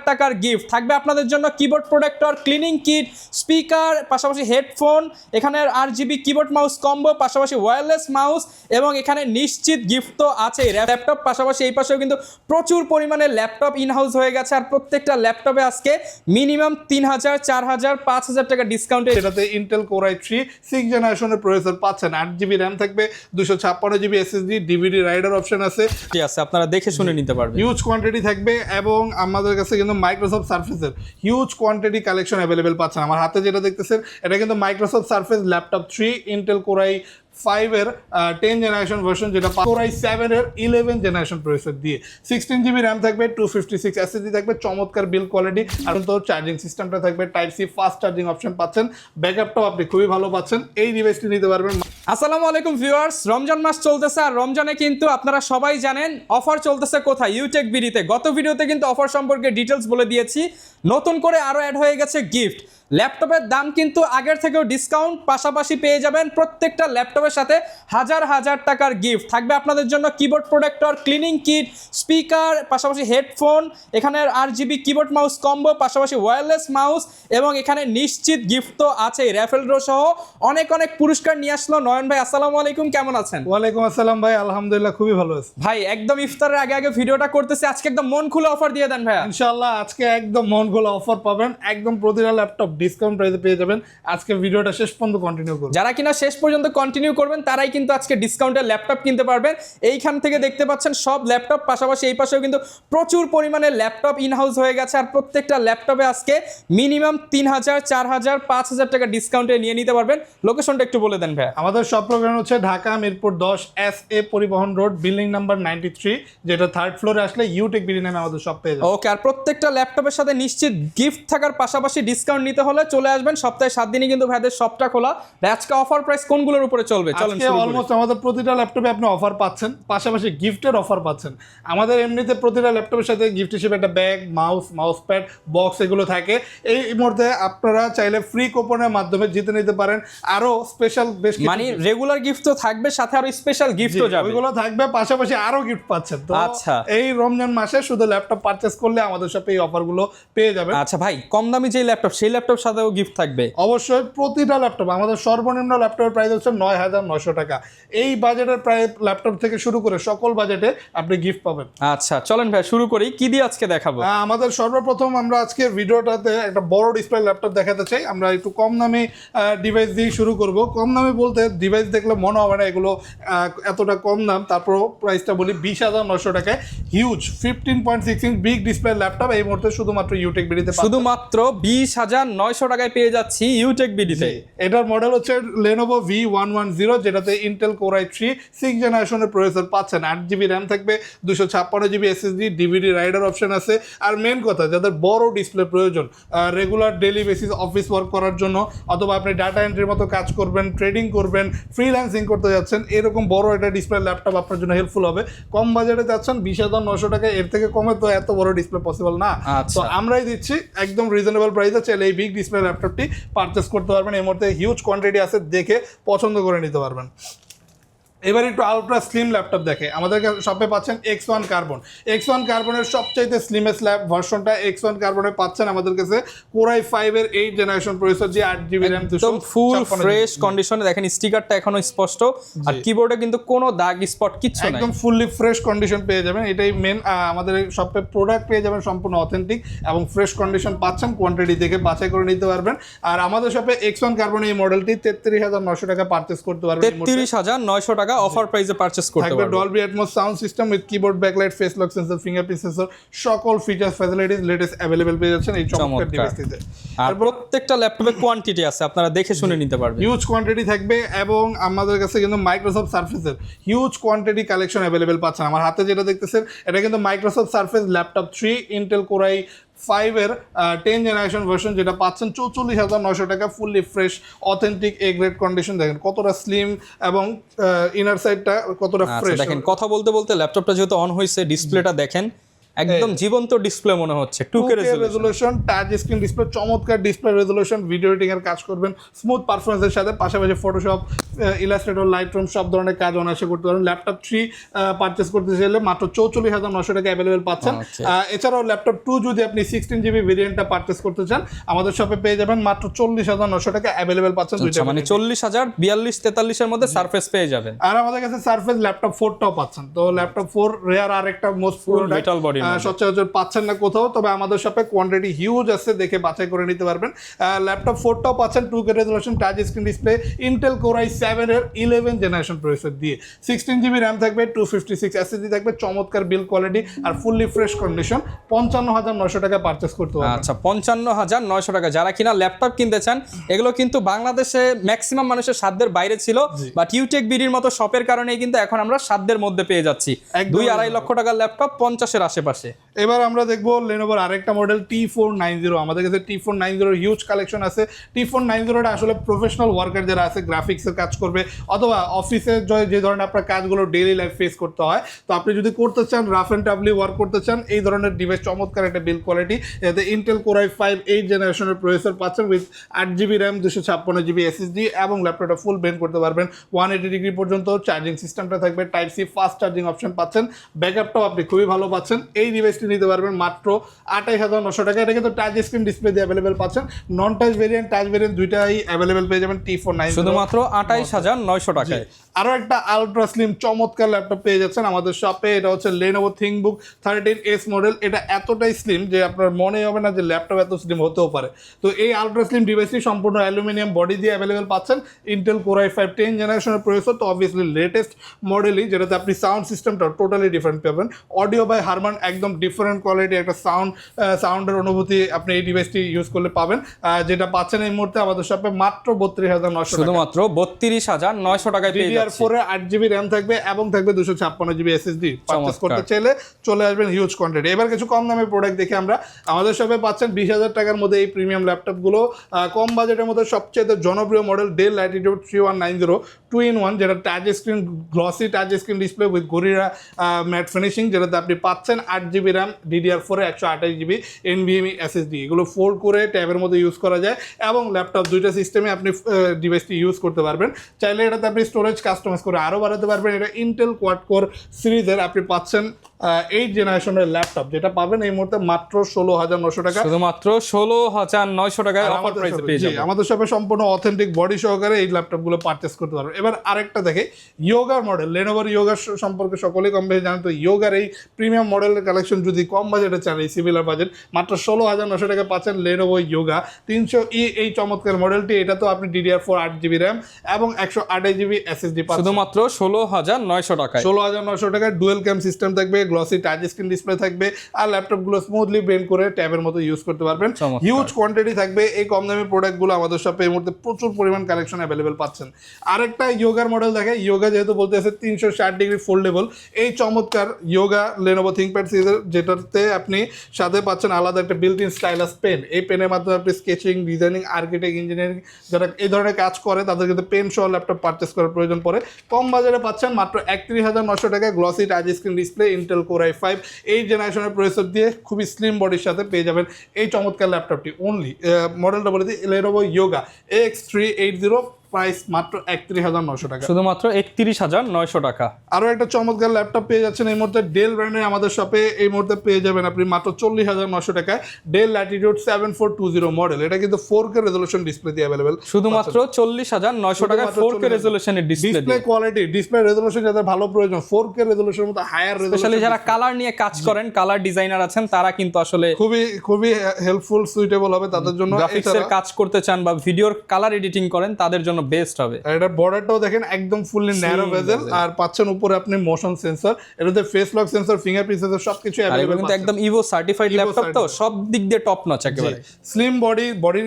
টাকার গিফট থাকবে আপনাদের জন্য। Keyboard protector, cleaning kit, speaker, পাশাপাশি হেডফোন, এখানে RGB কিবোর্ড মাউস কম্বো, পাশাপাশি ওয়্যারলেস মাউস, এবং এখানে নিশ্চিত গিফট তো আছেই ল্যাপটপ। পাশাপাশি এই পাশেও কিন্তু প্রচুর পরিমাণে ল্যাপটপ ইনহাউস হয়ে গেছে, আর প্রত্যেকটা ল্যাপটপে আজকে মিনিমাম 3000, 4000, 5000 টাকা ডিসকাউন্টে। এটাতে ইন্টেল কোর i3 6th জেনারেশনের প্রসেসর পাচ্ছেন। 8GB র্যাম থাকবে, 256GB SSD, DVD rider option আছে। ঠিক আছে, আপনারা দেখে শুনে নিতে পারবেন। হিউজ কোয়ান্টিটি থাকবে, এবং আমাদের কাছে কিন্তু মাইক্রোসফট সার্ফেসের হিউজ কোয়ান্টিটি কালেকশন অ্যাভেলেবেল পাচ্ছেন। আমার হাতে যেটা দেখতেছেন এটা কিন্তু Microsoft surface laptop 3 Intel core i5 এর 10 জেনারেশন ভার্সন, যেটা কোর i7 এর 11 জেনারেশন প্রসেসর দিয়ে। 16GB র্যাম থাকবে, 256 SSD থাকবে, চমৎকার বিল্ড কোয়ালিটি, আর তো চার্জিং সিস্টেমটা থাকবে type C fast charging option পাচ্ছেন। ব্যাকআপটাও আপনি খুবই ভালো পাচ্ছেন, এই ডিভাইসটি নিতে পারবেন। আসসালামু আলাইকুম ভিউয়ার্স, রমজান মাস চলতেছে, আর রমজানে কিন্তু আপনারা সবাই জানেন অফার চলতেছে কোথায়, ইউটেক বিডিতে। গত ভিডিওতে কিন্তু অফার সম্পর্কে ডিটেলস বলে দিয়েছি, নতুন করে আরও অ্যাড হয়ে গেছে গিফট। ল্যাপটপের দাম কিন্তু আগের থেকেও ডিসকাউন্ট, পাশাপাশি পেয়ে যাবেন প্রত্যেকটা ল্যাপটপের সাথে হাজার হাজার টাকার গিফট থাকবে আপনাদের জন্য। Keyboard protector, cleaning kit, speaker, পাশাপাশি হেডফোন, এখানে RGB কিবোর্ড মাউস কম্বো, পাশাপাশি ওয়্যারলেস মাউস, এবং এখানে নিশ্চিত গিফট তো আছেই র্যাফেল ড্র সহ অনেক অনেক পুরস্কার নিয়ে আসলো। নয়ন ভাই আসসালামু আলাইকুম, কেমন আছেন? ওয়ালাইকুম আসসালাম ভাই, আলহামদুলিল্লাহ খুবই ভালো আছে ভাই। একদম ইফতারের আগে আগে ভিডিওটা করতেছি, আজকে একদম মন খুলে অফার দিয়ে দেন ভাইয়া। ইনশাআল্লাহ আজকে একদম মন খোলা অফার পাবেন, একদম প্রতিটা ল্যাপটপ ডিসকাউন্ট প্রাইসে পেয়ে যাবেন। আজকে ভিডিওটা শেষ পর্যন্ত কন্টিনিউ করুন। যারা কিনা শেষ পর্যন্ত কন্টিনিউ করবেন তারাই কিন্তু আজকে ডিসকাউন্টের ল্যাপটপ কিনতে পারবেন। এইখান থেকে দেখতে পাচ্ছেন সব ল্যাপটপ, পাশাপাশি এই পাশেও কিন্তু প্রচুর পরিমাণে ল্যাপটপ ইনহাউস হয়ে গেছে, আর প্রত্যেকটা ল্যাপটপে আজকে মিনিমাম 3000, 4000, 5000 টাকা ডিসকাউন্টে নিয়ে নিতে পারবেন। লোকেশনটা একটু বলে দেন ভাইয়া। আমাদের সব প্রোগ্রাম হচ্ছে ঢাকা মিরপুর 10 SA পরিবহন রোড, বিল্ডিং নাম্বার 93, যেটা 3rd ফ্লোরে আসলে ইউটেক বিডি নামে আমাদের সব পেয়ে যাবেন। ওকে, আর প্রত্যেকটা ল্যাপটপের সাথে নিশ্চিত গিফট থাকার পাশাপাশি ডিসকাউন্ট নিতে হলে চলে আসবেন। সপ্তাহে 7 দিনই কিন্তু ভাইদের শপটা খোলা। আজকে অফার প্রাইস কোনগুলোর উপরে চলবে চলেন আজকে অলমোস্ট আমাদের প্রতিটা ল্যাপটপে আপনি অফার পাচ্ছেন, পাশাপাশি গিফটের অফার পাচ্ছেন। আমাদের এমনিতে প্রতিটা ল্যাপটপের সাথে গিফট হিসেবে একটা ব্যাগ, মাউস প্যাড, বক্স এগুলো থাকে। এই মুহূর্তে আপনারা চাইলে ফ্রি কুপনের মাধ্যমে জিতে নিতে পারেন আরো স্পেশাল বেশ মানে রেগুলার গিফট তো থাকবে, সাথে আরো স্পেশাল গিফটও যাবে, ওইগুলো থাকবে, পাশাপাশি আরো গিফট পাচ্ছেন। তো আচ্ছা, এই রমজান মাসে শুধু ল্যাপটপ পারচেজ করলে আমাদের সাথে এই অফারগুলো পেয়ে যাবেন। আচ্ছা ভাই, কম দামি যে ল্যাপটপ সেই ল্যাপটপ সাথেও গিফট থাকবে অবশ্যই। প্রতিটা ল্যাপটপ আমাদের সর্বনিম্ন ল্যাপটপের প্রাইস হচ্ছে 9900 টাকা। এই বাজেটের প্রায় ল্যাপটপ থেকে শুরু করে সকল বাজেটে আপনি গিফট পাবেন। আচ্ছা চলেন ভাই শুরু করি, কি দিয়ে আজকে দেখাবো? আমাদের সর্বপ্রথম আমরা আজকে ভিডিওটাতে একটা বড় ডিসপ্লে ল্যাপটপ দেখাতে চাই। আমরা একটু কম দামি ডিভাইস দিয়ে শুরু করব। কম দামি বলতে ডিভাইস দেখলে মনে হবে না এগুলো এতটা কম দাম, তারপরও প্রাইসটা বলি 20900 টাকায় huge 15.6 inch big display laptop এই মুহূর্তে শুধুমাত্র ইউটেক বিডিতে শুধুমাত্র 20900 টাকায় পেয়ে যাচ্ছি ইউটেক বিডিতে। এটার মডেল হচ্ছে Lenovo V110, যেটাতে ইন্টেল কোর i3 6th জেনারেশনের প্রসেসর পাচ্ছেন। 8GB র্যাম থাকবে, 256GB SSD, DVD rider option আছে। আর মেন কথা, যাদের বড় ডিসপ্লে প্রয়োজন regular daily basis office work করার জন্য, অথবা আপনি ডাটা এন্ট্রির মতো কাজ করবেন, ট্রেডিং করবেন, ফ্রিল্যান্সিং করতে যাচ্ছেন, এরকম বড় একটা ডিসপ্লে ল্যাপটপ আপনার জন্য হেল্পফুল হবে। কম বাজেটে যাচ্ছেন 20900 টাকা, এর থেকে কমে তো এত বড় ডিসপ্লে পসিবল না। তো আমরাই দিচ্ছি একদম রিজনেবল প্রাইসে, চাইলে এই বিগ ডিসপ্লে ল্যাপটপটি পারচেস করতে পারবেন। এই মুহূর্তে হিউজ কোয়ান্টিটি আছে, দেখে পছন্দ করে নিতে পারবেন। এবার একটু আলট্রা স্লিম ল্যাপটপ দেখে আমাদের শপে পাচ্ছেন X1 কার্বন। X1 কার্বনের সবচাইতে স্লিমেস্ট ভার্সনটা X1 কার্বনে পাচ্ছেন আমাদের কাছে কোর i5 এর 8 জেনারেশন প্রসেসর দিয়ে 8GB র্যাম, একদম ফুল ফ্রেশ কন্ডিশনে। দেখেন স্টিকারটা এখনো স্পষ্ট, আর কিবোর্ডে কিন্তু কোনো দাগ স্পট কিচ্ছু নাই, একদম ফুললি ফ্রেশ কন্ডিশন পেয়ে যাবেন। এটাই মেন, আমাদের শপে প্রোডাক্ট পেয়ে যাবেন সম্পূর্ণ অথেন্টিক এবং ফ্রেশ কন্ডিশন পাচ্ছেন। কোয়ান্টিটি দেখে বাছাই করে নিতে পারবেন। আর আমাদের শপে X1 কার্বন এই মডেলটি 33900 টাকা পারচেজ করতে পারবেন। 33900 টাকা অফার প্রাইসে পারচেজ করতে পারবেন। Dolby atoms sound system with keyboard, backlight, face lock sensor, fingerprint sensor, সকল ফিচার্স ফ্যাসিলিটিস লেটেস্ট अवेलेबल পেয়ে যাচ্ছেন এই চমৎকার ডিভাইসটিতে। আর প্রত্যেকটা ল্যাপটপে কোয়ান্টিটি আছে, আপনারা দেখে শুনে নিতে পারবেন। হিউজ কোয়ান্টিটি থাকবে, এবং আমাদের কাছে কিন্তু মাইক্রোসফট সার্ফেসের হিউজ কোয়ান্টিটি কালেকশন अवेलेबल পাচ্ছেন। আমার হাতে যেটা দেখতেছেন এটা কিন্তু Microsoft surface laptop 3 Intel core i5 এর 10 জেনারেশন ভার্সন, যেটা পাচ্ছেন 44900 টাকা, fully fresh authentic A grade condition. দেখেন কতটা স্লিম এবং ইনার সাইডটা কতটা ফ্রেশ। দেখেন কথা বলতে বলতে ল্যাপটপটা যেহেতু অন হয়েছে, ডিসপ্লেটা দেখেন একদম জীবন্ত ডিসপ্লে মনে হচ্ছে 2K resolution, touch screen display, চমৎকার ডিসপ্লে রেজোলিউশন, ভিডিও এডিটিং এর কাজ করবেন স্মুথ পারফরমেন্সের সাথে, পাশাপাশি ফটোশপ, ইলাস্ট্রেটর, লাইটরুম সব ধরনের কাজ অনায়াসে করতে পারেন। ল্যাপটপ 3 পারচেস করতে চাইলে মাত্র 44,900 টাকা অ্যাভেলেবেল পাচ্ছেন। এছাড়াও ল্যাপটপ 2 যদি আপনি 16GB ভেরিয়েন্টটা পারচেস করতে চান আমাদের শপে পেয়ে যাবেন মাত্র 40,900 টাকা অ্যাভেলেবেল পাচ্ছেন। দুইটা মানে 40,000 42-43 এর মধ্যে সারফেস পেয়ে যাবেন। আর আমাদের কাছে সারফেস ল্যাপটপ 4টাও পাচ্ছেন। তো ল্যাপটপ 4 রেয়ার আরেকটা মোস্ট মেটাল বডি সচরাচর পাচ্ছেন না কোথাও, তবে আমাদের শপে কোয়ান্টিটি হিউজ আছে, দেখে বাছাই করে নিতে পারবেন। ল্যাপটপ 4টাও পাচ্ছেন 2K resolution, touch screen display, Intel core i7 এর 11 জেনারেশন প্রসেসর দিয়ে, 16GB র্যাম থাকবে, 256 SSD থাকবে, চমৎকার বিল্ড কোয়ালিটি আর ফুললি ফ্রেশ কন্ডিশন। 55,900 টাকা পারচেস করতে পারবেন। আচ্ছা 55,900 টাকা। যারা কিনা ল্যাপটপ কিনতে চান, এগুলো কিন্তু বাংলাদেশে ম্যাক্সিমাম মানুষের সাধ্যের বাইরে ছিল, বাট ইউটেক বিডির মতো শপের কারণেই কিন্তু এখন আমরা সাধ্যের মধ্যে পেয়ে যাচ্ছি। 2-2.5 লক্ষ টাকার ল্যাপটপ 50-এর আশেপাশে। এবার আমরা দেখবো লেনোভোর আরেকটা মডেল T490। আমাদের কাছে T490 হিউজ কালেকশন আছে। T490 আসলে প্রফেশনাল ওয়ার্কার যারা আছে, গ্রাফিক্সের কাজ করবে অথবা অফিসে যে ধরনের আপনার কাজগুলো ডেইলি লাইফ ফেস করতে হয়, তো আপনি যদি করতে চান, রাফ অ্যান্ড টাফলি ওয়ার্ক করতে চান, এই ধরনের ডিভাইস চমৎকার একটা বিল্ড কোয়ালিটি। এতে ইন্টেল কোর i5 8 জেনারেশনের প্রসেসর পাচ্ছেন with 8GB RAM, 256GB SSD এবং ল্যাপটপটা ফুল বেন্ড করতে পারবেন 180 ডিগ্রি পর্যন্ত। চার্জিং সিস্টেমটা থাকবে type C, fast charging option পাচ্ছেন, ব্যাকআপটাও আপনি খুবই ভালো পাচ্ছেন। এই ডিভাইসটি নিতে পারবেন মাত্র 28,900 টাকা। এটা কিন্তু টাচ স্ক্রিন ডিসপ্লে দিয়ে অ্যাভেলেবেল পাচ্ছেন। নন টাচ ভেরিয়েন্ট, টাচ ভেরিয়েন্ট দুইটাই অ্যাভেলেবেল পেয়ে যাবেন T490 শুধুমাত্র 28,900 টাকায়। আরো একটা আলট্রা স্লিম চমৎকার ল্যাপটপ পেয়ে যাচ্ছেন আমাদের শপে। এটা হচ্ছে Lenovo ThinkBook 13S মডেল। এটা এতটাই স্লিম যে আপনার মনে হবে না যে ল্যাপটপ এত স্লিম হতেও পারে। তো এই আলট্রা স্লিম ডিভাইসটি সম্পূর্ণ অ্যালুমিনিয়াম বডি দিয়ে অ্যাভেলেবেল পাচ্ছেন। ইন্টেল কোর i5 10 জেনারেশনের প্রসেসর, তো অবভিয়াসলি লেটেস্ট মডেলই, যেটাতে আপনি সাউন্ড সিস্টেমটা টোটালি ডিফারেন্ট পাবেন। অডিও বাই হারমান, একদম ডিফারেন্ট কোয়ালিটি একটা সাউন্ডের অনুভূতি আপনি এই ডিভাইসটি ইউজ করলে পাবেন, যেটা পাচ্ছেন এই মুহূর্তে আমাদের শপে মাত্র 32,900 টাকা। শুধুমাত্র 32,900 টাকায় পেয়ে যাচ্ছেন। DDR4 এর 8GB র্যাম থাকবে এবং থাকবে 256GB SSD। পারচেজ করতে চাইলে চলে আসবেন হিউজ কোয়ান্টিটি। এবার কিছু কম দামের প্রোডাক্ট দেখে আমরা আমাদের শপে পাচ্ছেন 20,000 টাকার মধ্যে এই প্রিমিয়াম ল্যাপটপগুলো। কম বাজেটের মধ্যে সবচেয়ে জনপ্রিয় মডেল ডেল ল্যাটিটিউড 3190 2-in-1, যেটা touch screen, glossy touch screen display with gorilla mat finishing, যেটাতে আপনি পাচ্ছেন 8GB র্যাম, DDR4 এ 128GB NVMe SSD। এগুলো ফোল্ড করে ট্যাবের মধ্যে ইউজ করা যায় এবং ল্যাপটপ দুইটা সিস্টেমে আপনি ডিভাইসটি ইউজ করতে পারবেন। চাইলে এটাতে আপনি স্টোরেজ কাস্টমাইজ করে আরও বাড়াতে পারবেন। এটা ইন্টেল কোয়াড কোর সিরিজের আপনি পাচ্ছেন 8 জেনারেশনের ল্যাপটপ, যেটা পাবেন এই মুহূর্তে মাত্র 16,900 টাকা। শুধুমাত্র 16,900 টাকায় অফার প্রাইসে পেয়ে যাবেন। আমাদের শপে সম্পূর্ণ অথেন্টিক বডি সহকারে এই ল্যাপটপগুলো পারচেস করতে পারবেন। এবার আরেকটা দেখে ইয়োগার মডেল। লেনোভোর ইয়োগার সম্পর্কে সকলেই কম বেশি জানেন। তো ইয়োগার এই প্রিমিয়াম মডেলের কালেকশন যদি কম বাজেটে চান, এই সিমিলার বাজেট, মাত্র 16,900 টাকা পাচ্ছেন লেনোভো ইয়োগা 300E এই চমৎকার মডেলটি। এটা তো আপনি DDR4 8GB র্যাম এবং 128GB SSD পাচ্ছেন শুধুমাত্র 16,900 টাকায়। 16,900 টাকায় ডুয়েল ক্যাম সিস্টেম থাকবে, গ্লসি টাচ স্ক্রিন ডিসপ্লে থাকবে, আর ল্যাপটপগুলো স্মুথলি বেন্ড করে ট্যাবের মতো ইউজ করতে পারবেন। হিউজ কোয়ান্টিটি থাকবে। এই কম দামি প্রোডাক্টগুলো আমাদের শপে এই মুহূর্তে প্রচুর পরিমাণ কালেকশন অ্যাভেলেবেল পাচ্ছেন। আরেকটা ইয়োগার মডেল দেখে, ইয়োগা যেহেতু বলতে আছে 360 ডিগ্রি ফোল্ডেবল, এই চমৎকার ইয়োগা লেনোভো থিংকপ্যাড সিরিজের, যেটাতে আপনি সাথে পাচ্ছেন আলাদা একটা বিল্ট ইন স্টাইলাস পেন। এই পেনের মাধ্যমে আপনি স্কেচিং, ডিজাইনিং, আর্কিটেক্ট, ইঞ্জিনিয়ারিং যারা এই ধরনের কাজ করে তাদের কিন্তু পেন সহ ল্যাপটপ পারচেস করার প্রয়োজন পড়ে। কম বাজারে পাচ্ছেন মাত্র 31,900 টাকায় glossy touch screen display, Intel core i5 8 জেনারেশনের প্রসেসর দিয়ে খুবই স্লিম বডির সাথে পেয়ে যাবেন এই চমৎকার ল্যাপটপটি। অনলি মডেলটা বলে দিই, লেনোভো ইয়োগা AX380, প্রাইস মাত্র 31,900 টাকা। শুধুমাত্র 31,900 টাকা। আরও একটা চমৎকার ল্যাপটপ পেয়ে যাচ্ছেন এই মুহূর্তে ডেল ব্র্যান্ডের আমাদের শপে। এই মুহূর্তে পেয়ে যাবেন আপনি মাত্র 40,900 টাকায় ডেল ল্যাটিটিউড 7420 মডেল। এটা কিন্তু 4K রেজোলিউশন ডিসপ্লে দিয়ে অ্যাভেলেবেল। শুধুমাত্র 40,900 টাকায় 4K রেজোলিউশনের ডিসপ্লে কোয়ালিটি, ডিসপ্লে রেজোলিউশন যাদের ভালো প্রয়োজন, 4K রেজোলিউশনের মতো হায়ার রেজোলিউশন, স্পেশালি যারা কালার নিয়ে কাজ করেন, কালার ডিজাইনার আছেন, তারা কিন্তু আসলে খুবই হেল্পফুল, সুইটেবল হবে তাদের জন্য। গ্রাফিক্সের কাজ করতে চান বা ভিডিওর কালার এডিটিং করেন, তাদের জন্য বেস্ট হবে। এটা বর্ডারটাও দেখেন একদম ফুললি ন্যারো বেজেল, আর পাচ্ছেন উপরে আপনি মোশন সেন্সর, এটাতে face lock sensor, fingerprint sensor সবকিছু अवेलेबल কিন্তু একদম ইভো সার্টিফাইড ল্যাপটপ, তো সব দিক দিয়ে টপ নচ একেবারে। স্লিম বডির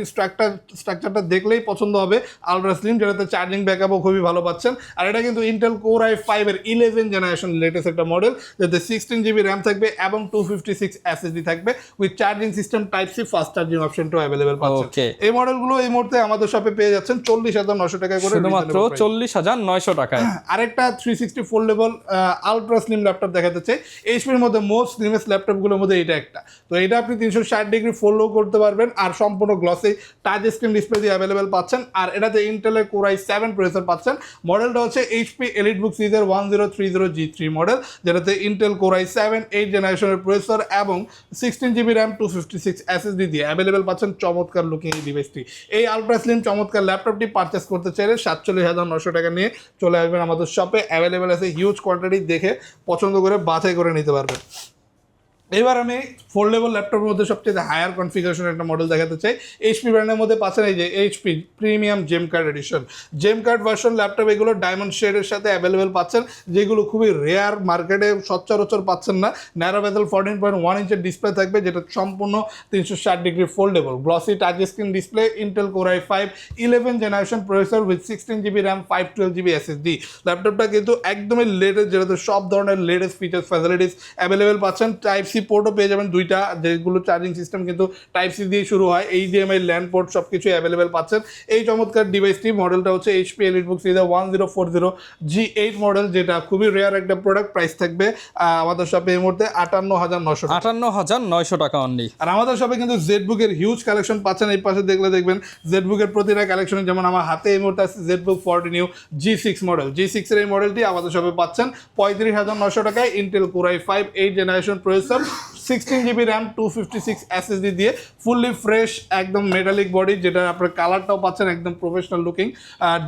স্ট্রাকচারটা দেখলেই পছন্দ হবে। আলট্রা স্লিম, যেটাতে চার্জিং ব্যাকআপও খুবই ভালো পাচ্ছেন। আর এটা কিন্তু ইন্টেল কোর i5 এর 11 জেনারেশন লেটেস্ট একটা মডেল, যাতে 16GB র্যাম থাকবে এবং 256 SSD থাকবে with charging system type C, fast charging অপশনটাও अवेलेबल পাচ্ছেন। এই মডেলগুলো এই মুহূর্তে আমাদের শপে পেয়ে যাচ্ছেন 40,900 40,900 টাকা করে, শুধুমাত্র 40,900 টাকায়। আরেকটা 360 ফোল্ডেবল আলট্রা স্লিম ল্যাপটপ দেখাতে চাই। এইচপির মধ্যে মোস্ট স্লিমেস্ট ল্যাপটপগুলোর মধ্যে এটা একটা। তো এটা আপনি 360 ডিগ্রি ফোল্ডও করতে পারবেন, আর সম্পূর্ণ গ্লসি টাচ স্ক্রিন ডিসপ্লে দিয়ে অ্যাভেলেবেল পাচ্ছেন। আর এটাতে ইন্টেলের Core i7 প্রসেসর পাচ্ছেন। মডেলটা হচ্ছে এইচপি এলিটবুক সিরিজের 1030G3 মডেল, যেটাতে ইন্টেল Core i7 8 জেনারেশনের প্রসেসর এবং 16GB RAM 256 SSD দিয়ে অ্যাভেলেবেল পাচ্ছেন। চমৎকার লুকিং এই ডিভাইসটি। এই আলট্রা স্লিম চমৎকার ল্যাপটপটি পারচেস করতে চাইলে 47,900 টাকা নিয়ে চলে আসবেন আমাদের শপে। অ্যাভেলেবেল আছে হিউজ কোয়ান্টিটি, দেখে পছন্দ করে বাছাই করে নিতে পারবেন। এবার আমি ফোল্ডেবল ল্যাপটপের মধ্যে সবচেয়ে হায়ার কনফিগারেশনের একটা মডেল দেখাতে চাই। এইচপি ব্র্যান্ডের মধ্যে পাচ্ছেন এই যে এইচপি প্রিমিয়াম জেম কার্ড এডিশন, জেম কার্ড ভার্সন ল্যাপটপ। এগুলো ডায়মন্ড শেডের সাথে অ্যাভেলেবেল পাচ্ছেন, যেগুলো খুবই রেয়ার, মার্কেটে সচরাচর পাচ্ছেন না। ন্যারো বেজেল 14.1 ইঞ্চের ডিসপ্লে থাকবে, যেটা সম্পূর্ণ 360 degree foldable, glossy touch screen display, Intel Core i5 11 generation processor with 16GB RAM 512GB SSD। ল্যাপটপটা কিন্তু একদমই লেটেস্ট, যেটাতে সব ধরনের লেটেস্ট ফিচার্স ফ্যাসিলিটিস অ্যাভেলেবেল পাচ্ছেন। টাইপ সি পোর্টও পেয়ে যাবেন দুইটা, যেগুলো চার্জিং সিস্টেম কিন্তু টাইপ সি দিয়ে শুরু হয়। HDMI ল্যান্ড পোর্ট সব কিছুই অ্যাভেলেবেল পাচ্ছেন। এই চমৎকার ডিভাইসটি মডেলটা হচ্ছে এইচপি এলিটবুক সিরিজের 1040G8 মডেল, যেটা খুবই রেয়ার একটা প্রোডাক্ট। প্রাইস থাকবে আমাদের শপে এই মুহূর্তে 58,900 টাকা। 58,900 টাকা অনলি। আর আমাদের শপে কিন্তু জেডবুকের হিউজ কালেকশন পাচ্ছেন। এই পাশে দেখলে দেখবেন জেডবুকের প্রতিটা কালেকশনে, যেমন আমার হাতে এই মুহূর্তে আছে ZBook 40 new G6 model. G6 এর এই মডেলটি আমাদের শপে পাচ্ছেন 35,900 টাকায়। Intel Core i5 8 generation processor, 16GB RAM 256 SSD দিয়ে ফুললি ফ্রেশ একদম মেটালিক বডি, যেটা আপনার কালারটাও পাচ্ছেন একদম professional looking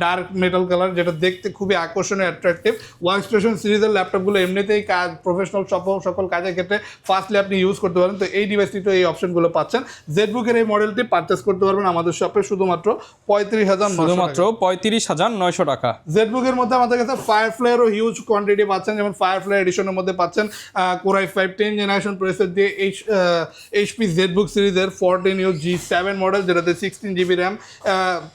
dark metal colour, যেটা দেখতে খুবই আকর্ষণীয় অ্যাট্রাকটিভ। ওয়ার্কস্টেশন সিরিজের ল্যাপটপগুলো এমনিতেই কাজ প্রফেশনাল সকল কাজের ক্ষেত্রে ফার্স্টলি আপনি ইউজ করতে পারেন। তো এই ডিভাইসটিতে এই অপশনগুলো পাচ্ছেন। জেডবুকের এই মডেলটি পারচেস করতে পারবেন আমাদের শপে শুধুমাত্র 35,900 টাকা। জেডবুকের মধ্যে আমাদের কাছে ফায়ারফ্লাইয়েরও হিউজ কোয়ান্টিটি পাচ্ছেন, যেমন ফায়ারফ্লাই এডিশনের মধ্যে পাচ্ছেন Core i5 10 জেনারেশন প্রসেসর দিয়ে এইচপি জেডবুক সিরিজের 14 ইউ G7 মডেল, যেটাতে 16GB RAM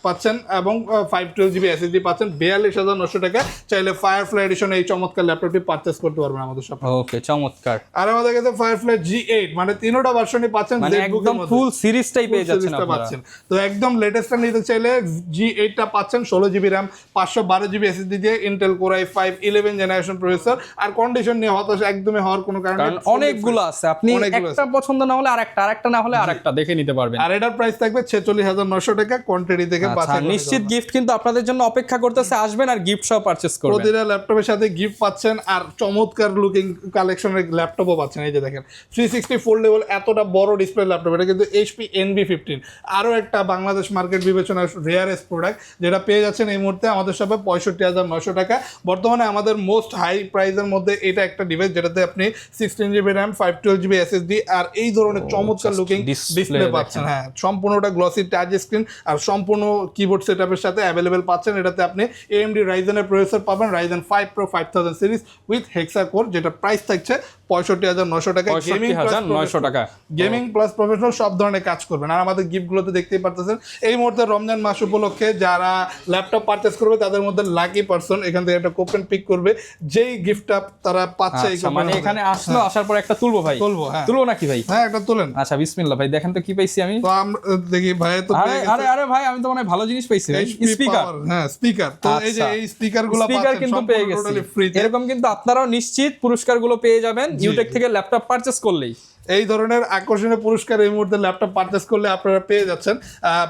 পাচ্ছেন এবং 512GB SSD পাচ্ছেন। 42,900 টাকা চাইলে ফায়ারফ্লাই এডিশন এই চমৎকার ল্যাপটপটি পারচেস করতে পারবেন আমাদের শপে। ওকে, চমৎকার। আর আমাদের কাছে ফায়ারফ্লাই G8 মানে তিনটা ভার্সনই পাচ্ছেন, মানে একদম ফুল সিরিজটাই পেয়ে যাচ্ছেন আপনারা। তো একদম লেটেস্টটা নিতে চাইলে G8টা পাচ্ছেন 16GB RAM 512GB SSD দিয়ে, Intel Core i5 11 generation processor. আর কন্ডিশন নিয়ে হতাশ একদমই হওয়ার কোনো কারণ নেই, অনেকগুলো আছে, আপনি একটা পছন্দ না হলে আরেকটা না হলে আরেকটা দেখে নিতে পারবেন। আর এটার প্রাইস থাকবে 46,900 টাকা কোয়ান্টিটি থেকে বাছাই করে। নিশ্চিত গিফট কিন্তু আপনাদের জন্য অপেক্ষা করতেছে, আসবেন আর গিফট সহ পারচেজ করবেন। প্রতিটা ল্যাপটপের সাথে গিফট পাচ্ছেন আর চমৎকার লুকিং কালেকশনের ল্যাপটপও পাচ্ছেন। এই যে দেখেন 360 ফোল্ডেবল এতটা বড় ডিসপ্লে ল্যাপটপ, এটা কিন্তু HP NB15, আরও একটা বাংলাদেশ মার্কেট বিবেচনার রেয়ারেস্ট প্রোডাক্ট, যেটা পেয়ে যাচ্ছেন এই মুহূর্তে আমাদের শপে 65,900 টাকা। বর্তমানে আমাদের মোস্ট হাই প্রাইসের মধ্যে এটা একটা ডিভাইস, যেটাতে আপনি 16GB RAM 512GB SSD আর এই ধরনের চমৎকার লুকিং ডিসপ্লে পাচ্ছেন। হ্যাঁ, সম্পূর্ণটা গ্লসি টাচ স্ক্রিন আর সম্পূর্ণ কিবোর্ড সেটআপের সাথে অ্যাভেলেবেল পাচ্ছেন। এটাতে আপনি AMD রাইজেনের প্রসেসর পাবেন, Ryzen 5 Pro 5000 series with hexa core, যেটা প্রাইস থাকছে 65,900 টাকা। গেমিং প্লাস প্রফেশনাল সব ধরনের কাজ করবেন। আর আমাদের গিফটগুলোতে দেখতেই পারতেছেন এই মুহূর্তে রমজান মাস উপলক্ষে যারা ল্যাপটপ পারচেস করবে তাদের মধ্যে লাকি পারসন এখান থেকে একটা কুপন পিক করবে, যেই গিফটটা তারা পাচ্ছে। মানে এখানে আসলো, আসার পর একটা তুলবো ভাই, তুলবো নাকি ভাই? হ্যাঁ, একটা তুলেন। আচ্ছা, বিসমিল্লাহ ভাই, দেখেন তো কি পাইছি আমি। তো আমরা দেখি ভাই, তো আরে ভাই, আমি তো মানে ভালো জিনিস পাইছি, স্পিকার। হ্যাঁ, স্পিকার। তো এই যে এই স্পিকারগুলো পাচ্ছেন কিন্তু পেয়ে গেছি ফ্রি। এরকম কিন্তু আপনারাও নিশ্চিত পুরস্কারগুলো পেয়ে যাবেন ইউটেক থেকে ল্যাপটপ পারচেজ করলেই। এই ধরনের আকর্ষণীয় পুরস্কার এই মুহূর্তে ল্যাপটপ পারচেস করলে আপনারা পেয়ে যাচ্ছেন।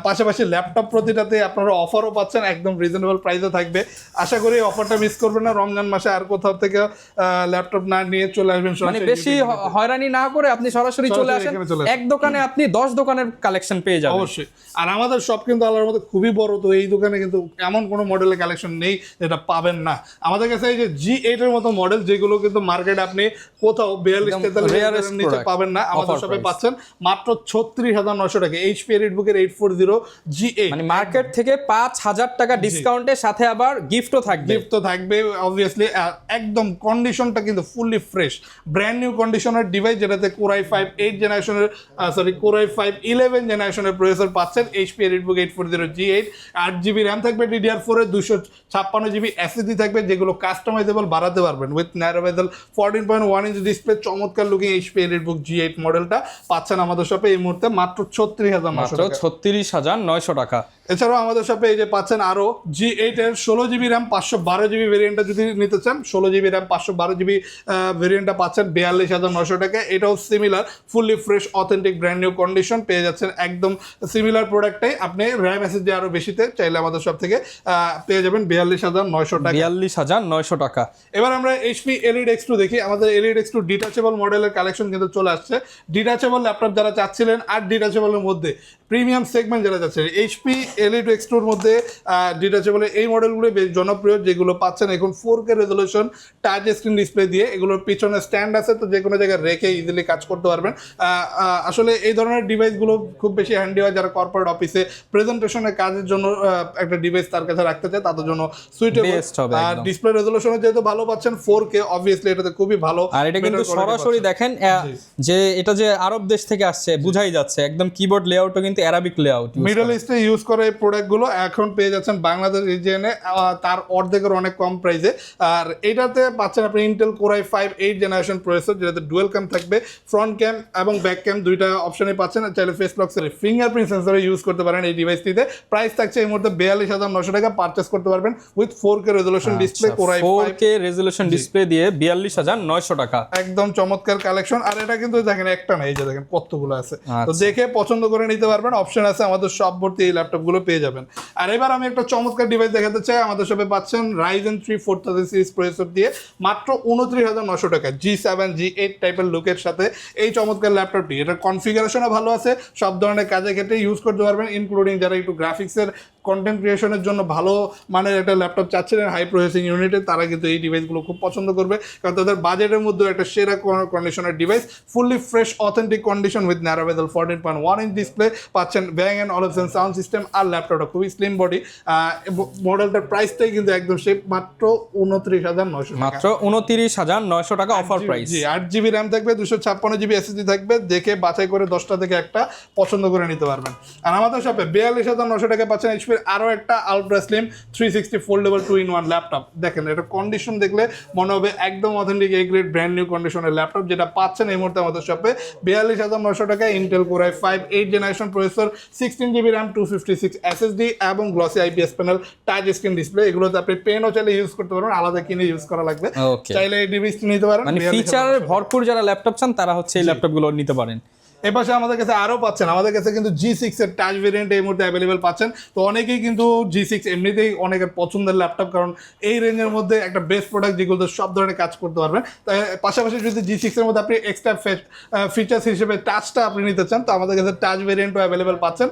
পাশাপাশি ল্যাপটপ প্রতিটাতে আপনারা অফারও পাচ্ছেন, একদম রিজনেবল প্রাইসে থাকবে। আশা করি অফারটা মিস করবেন না। রমজান মাসে আর কোথাও থেকে ল্যাপটপ না নিয়ে চলে আসবেন, মানে বেশি হয়রানি না করে আপনি সরাসরি চলে আসেন। এক দোকানে আপনি 10 দোকানের কালেকশন পেয়ে যাবেন অবশ্যই। আর আমাদের সব কিন্তু আল্লাহর মধ্যে খুবই বড়, তো এই দোকানে কিন্তু এমন কোনো মডেলের কালেকশন নেই যেটা পাবেন না। আমাদের কাছে এই যে G8 এর মতো মডেল, যেগুলো কিন্তু মার্কেট আপনি কোথাও 42-43 নিচে পাবেন না, আমাদের সবাই পাচ্ছেন মাত্র 36,900 টাকা। HP এলিটবুকের 840G8, মানে মার্কেট থেকে 5,000 টাকা ডিসকাউন্টের সাথে আবার গিফটও থাকবে। অবভিয়াসলি একদম কন্ডিশনটা কিন্তু ফুললি ফ্রেশ, ব্র্যান্ড নিউ কন্ডিশনের ডিভাইস, যেটাতে Core i5 8 জেনারেশনের Core i5 11 জেনারেশনের প্রসেসর পাচ্ছেন। HP EliteBook 840G8, 8GB RAM থাকবে DDR4 এর, 256GB SSD থাকবে, যেগুলো কাস্টমাইজেবল বাড়াতে পারবেন with narrow basil 14.1 inch display. চমৎকার লুকিং HP এলিটবুক G8 মডেলটা পাচ্ছেন আমাদের শপে এই মুহূর্তে মাত্র 36,900 টাকা। 36,900 টাকা। এছাড়াও আমাদের শপে এই যে পাচ্ছেন আরো G8 এর 16GB RAM 512GB ভেরিয়েন্টটা যদি নিতে চান 16GB RAM 512GB ভেরিয়েন্টটা পাচ্ছেন 42,900 টাকা। এটাও similar fully fresh authentic brand new condition পেয়ে যাচ্ছেন, একদম সিমিলার প্রোডাক্টটাই আপনি RAM SSD আরো বেশিতে চাইলে আমাদের শপ থেকে পেয়ে যাবেন 42,900 টাকা। 42,900 টাকা। এবার আমরা HP Elite X2 দেখি। আমাদের Elite X2 ডিটাচেবল মডেলের কালেকশন কিন্তু চলে আসছে। ডিটাচেবল ল্যাপটপ যারা চাচ্ছিলেন আর ডিটাচেবলের মধ্যে প্রিমিয়াম সেগমেন্ট যারা চাচ্ছিলেন HP Elite X2 এর মধ্যে ডিটাচেবলের এই মডেলগুলো বেশ জনপ্রিয়, যেগুলো পাচ্ছেন এখন 4K resolution touch screen display দিয়ে। এগুলোর পিছনে স্ট্যান্ড আছে, তো যে কোনো জায়গায় রেখে ইজিলি কাজ করতে পারবেন। আসলে এই ধরনের ডিভাইসগুলো খুব বেশি হ্যান্ডি হয় যারা কর্পোরেট অফিসে প্রেজেন্টেশনের কাজের জন্য একটা ডিভাইস তার কাছে রাখতে চায়, তাদের জন্য সুইটেবল। আর ডিসপ্লে রেজলিউশনে যেহেতু ভালো পাচ্ছেন 4K, অবভিয়াসলি এটাতে খুবই ভালো। আর এটা কিন্তু সরাসরি দেখেন যে এটা যে আরব দেশ থেকে আসছে বুঝাই যাচ্ছে, একদম কিবোর্ড লেআউটও কিন্তু অ্যারাবিক লেআউট। মিডল ইস্টে ইউজ করে এই প্রোডাক্টগুলো এখন পেয়ে যাচ্ছেন বাংলাদেশ রিজিয়নে তার অর্ধেকের অনেক কম প্রাইসে। আর এটাতে পাচ্ছেন আপনি Intel Core i5 8th generation processor, যেটাতে ডুয়াল ক্যাম থাকবে, ফ্রন্ট ক্যাম এবং ব্যাক ক্যাম দুইটা অপশনে পাচ্ছেন। চাইলে ফেস লক ফিঙ্গারপ্রিন্ট সেন্সরে ইউজ করতে পারেন এই ডিভাইসটিতে। প্রাইস থাকছে এই মুহূর্তে 42,900 টাকা, পারচেস করতে পারবেন with 4K resolution display Core i5 4K resolution display দিয়ে 42,900 টাকা। একদম চমৎকার কালেকশন। আর এটা কিন্তু দেখেন একটা না, এই যে দেখেন কতগুলো আছে, তো দেখে পছন্দ করে নিতে পারবেন। অপশন আছে আমাদের সব ভর্তি এই ল্যাপটপগুলো পেয়ে যাবেন। আর এবার আমি একটা চমৎকার ডিভাইস দেখাতে চাই। আমাদের শপে পাচ্ছেন Ryzen 3 4000 সিরিজ প্রসেসর দিয়ে মাত্র 29,900 টাকা, G7 G8 টাইপের লুকের সাথে এই চমৎকার ল্যাপটপটি। এটার কনফিগারেশনও ভালো আছে, সব ধরনের কাজে ক্ষেত্রে ইউজ করতে পারবেন, ইনক্লুডিং যারা একটু গ্রাফিক্সের কন্টেন্ট ক্রিয়েশনের জন্য ভালো মানের একটা ল্যাপটপ চাচ্ছিলেন হাই প্রসেসিং ইউনিটে, তারা কিন্তু এই ডিভাইসগুলো খুব পছন্দ করবে, কারণ তাদের বাজেটের মধ্যে একটা সেরা কন্ডিশনের device, fully fresh authentic condition with narrow basil 14.1 inch display পাচ্ছেন, ব্যাং অ্যান্ড অলিপসন সাউন্ড সিস্টেম। আর ল্যাপটপটা খুবই স্লিম বডি। মডেলটার প্রাইসটাই কিন্তু একদম শেপ, মাত্র 29,900 টাকা। মাত্র 29,900 টাকা অফার প্রাইস। জি 8GB RAM থাকবে, 256GB SSD থাকবে, দেখে বাছাই করে 10টা থেকে একটা পছন্দ করে নিতে পারবেন। আর আমাদের শপে 42,900 টাকা পাচ্ছেন HP আরো একটা ultra slim 360 foldable 2-in-1 laptop. দেখেন এটা কন্ডিশন দেখলে মনে হবে একদম authentic A grade brand new কন্ডিশনের ল্যাপটপ, যেটা পাচ্ছেন এই মুহূর্তে আমাদের শপে 42,900 টাকায়। Intel Core i5 8th generation processor, 16GB RAM 256 SSD এবং glossy IPS panel touch screen display. এগুলোতে আপনি পেনও চাইলে ইউজ করতে পারবেন, আলাদা কিনে ইউজ করা লাগবে। চাইলে এই ডিভাইসটি নিতে পারেন। মানে ফিচার ভরপুর যারা ল্যাপটপ চান তারা হচ্ছে এই ল্যাপটপগুলো নিতে পারেন। এপাশে আমাদের কাছে আরও পাচ্ছেন, আমাদের কাছে কিন্তু G6 এর টাচ ভেরিয়েন্ট এই মুহূর্তে অ্যাভেলেবেল পাচ্ছেন। তো অনেকেই কিন্তু G6 এমনিতেই অনেকের পছন্দের ল্যাপটপ, কারণ এই রেঞ্জের মধ্যে একটা বেস্ট প্রোডাক্ট যেগুলো সব ধরনের কাজ করতে পারবেন। তাই পাশাপাশি যদি G6 এর মধ্যে আপনি এক্সট্রা ফিচার্স হিসেবে টাচটা আপনি নিতে চান, তো আমাদের কাছে টাচ ভেরিয়েন্টও অ্যাভেলেবেল পাচ্ছেন।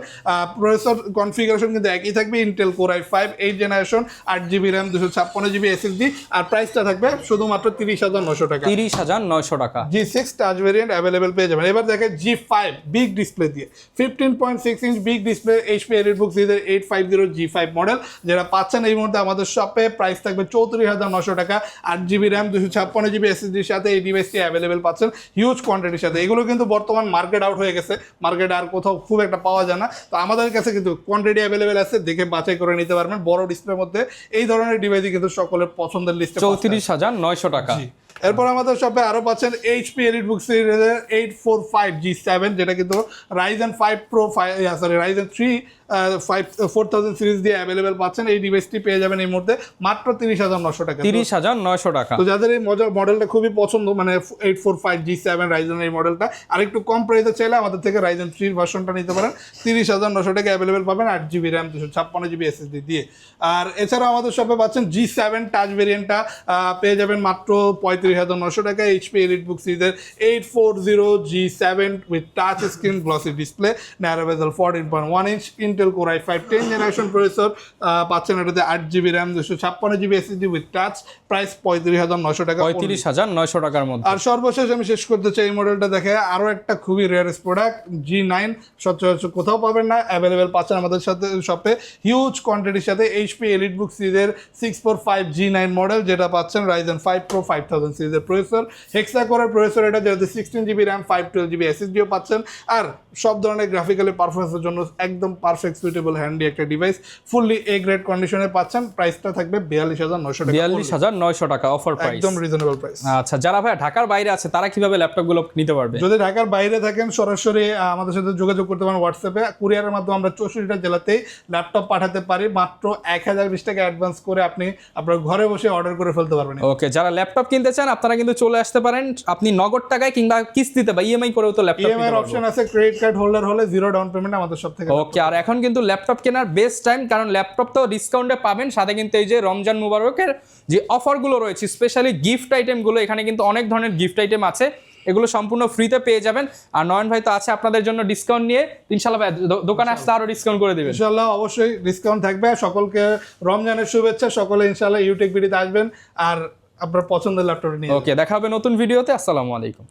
প্রসেসর কনফিগারেশন কিন্তু একই থাকবে, Intel Core i5 8th generation 8GB RAM 256GB SSD। আর প্রাইসটা থাকবে শুধুমাত্র 30,900 টাকা। 30,900 টাকা G6 টাচ ভেরিয়েন্ট অ্যাভেলেবেল পেয়ে যাবেন। এবার দেখেন G5 বিগ ডিসপ্লে দিয়ে 15.6 inch big display HP EliteBook সিরিজের 850 G5 মডেল, যেটা পাচ্ছেন এই মুহূর্তে আমাদের শপে। প্রাইস থাকবে 34,900 টাকা। 8GB RAM 256GB SSD এর সাথে এই ডিভাইসটি অ্যাভেলেবেল পাচ্ছেন হিউজ কোয়ান্টিটির সাথে। এগুলো কিন্তু বর্তমান মার্কেট আউট হয়ে গেছে, মার্কেটে আর কোথাও খুব একটা পাওয়া যায় না। তো আমাদের কাছে কিন্তু কোয়ান্টিটি অ্যাভেলেবেল আছে, দেখে বাছাই করে নিতে পারবেন। বড় ডিসপ্লের মধ্যে এই ধরনের ডিভাইসই কিন্তু সকলের পছন্দের লিস্টে 34,900 টাকা। এরপর আমাদের শপে আরো পাচ্ছেন HP EliteBook সিরিজের 845 G7, যেটা কিন্তু Ryzen 5 Pro Ryzen 3 4000 সিরিজ দিয়ে অ্যাভেলেবেল পাচ্ছেন। এই ডিভাইসটি পেয়ে যাবেন এই মুহূর্তে মাত্র 30,900 টাকা। 30,900 টাকা। তো যাদের এই মডেলটা খুবই পছন্দ, মানে 845 G7 Ryzen এই মডেলটা, আর একটু কম প্রাইসে চাইলে আমাদের থেকে Ryzen 3 ভার্সনটা নিতে পারেন। 30,900 টাকা অ্যাভেলেবেল পাবেন 8GB RAM 256GB SSD দিয়ে। আর এছাড়াও আমাদের শপে পাচ্ছেন G7 টাচ ভেরিয়েন্টটা পেয়ে যাবেন মাত্র 35,900 টাকা। HP EliteBook সিরিজের 840 G7 with touch screen glossy display, narrow basil 14.1 inch, Intel Core i5 10th generation processor পাচ্ছেন। এটাতে 8GB RAM 256GB SSD with touch. Price 35,900 টাকা। 35,900 টাকার মধ্যে। আর সর্বশেষ আমি শেষ করতে চাই এই মডেলটা দেখে, আরও একটা খুবই রেয়ারেস্ট প্রোডাক্ট G9, সচরাচর কোথাও পাবেন না, অ্যাভেলেবেল পাচ্ছেন আমাদের সাথে শপে হিউজ কোয়ান্টিটির সাথে। HP EliteBook সিরিজের 645 G9 মডেল, যেটা পাচ্ছেন Ryzen 5 Pro 5000 সিরিজের প্রসেসর, হেক্সা কোরের প্রসেসর এটা, যেটাতে 16GB RAM 512GB SSDও পাচ্ছেন। আর সব ধরনের গ্রাফিক্যালি পারফরমেন্সের জন্য একদম পারফেক্ট পারফেক্ট সুইটেবল হ্যান্ডি একটা ডিভাইস, ফুললি এ গ্রেড কন্ডিশনে পাচ্ছেন। প্রাইসটা থাকবে 42,900 টাকা, 42,900 টাকা অফার প্রাইস, একদম রিজনেবল প্রাইস। আচ্ছা, যারা ভাই ঢাকার বাইরে আছে তারা কিভাবে ল্যাপটপগুলো নিতে পারবে? যদি ঢাকার বাইরে থাকেন সরাসরি আমাদের সাথে যোগাযোগ করতে পারেন হোয়াটসঅ্যাপে। কুরিয়ারের মাধ্যমে আমরা 64টা জেলাতেই ল্যাপটপ পাঠাতে পারি। মাত্র 1020 টাকা অ্যাডভান্স করে আপনি আপনার ঘরে বসে অর্ডার করে ফেলতে পারবেন। ওকে, যারা ল্যাপটপ কিনতে চান আপনারা কিন্তু চলে আসতে পারেন। আপনি নগদ টাকায় কিংবা কিস্তিতে বা ইএমআই করেও তো ল্যাপটপ ইএমআই এর অপশন আছে, ক্রেডিট কার্ড হোল্ডার হলে জিরো ডাউন পেমেন্ট আমাদের সব থেকে। ওকে, আর এখন কিন্তু ল্যাপটপ কেনার বেস্ট টাইম, কারণ ল্যাপটপ তো ডিসকাউন্টে পাবেন, সাথে কিন্তু এই যে রমজান মুবারকের যে অফারগুলো রয়েছে, স্পেশালি গিফট আইটেমগুলো, এখানে কিন্তু অনেক ধরনের গিফট আইটেম আছে, এগুলো সম্পূর্ণ ফ্রিতে পেয়ে যাবেন। আর নয়ন ভাই তো আছে আপনাদের জন্য ডিসকাউন্ট নিয়ে, ইনশাআল্লাহ ভাই দোকানে আসতে আরো ডিসকাউন্ট করে দিবেন। ইনশাআল্লাহ অবশ্যই ডিসকাউন্ট থাকবে। সকলকে রমজানের শুভেচ্ছা। সকলে ইনশাআল্লাহ ইউটিউব ভিডিওতে আসবেন আর আপনার পছন্দের ল্যাপটপটা নিয়ে। ওকে, দেখা হবে নতুন ভিডিওতে। আসসালামু আলাইকুম।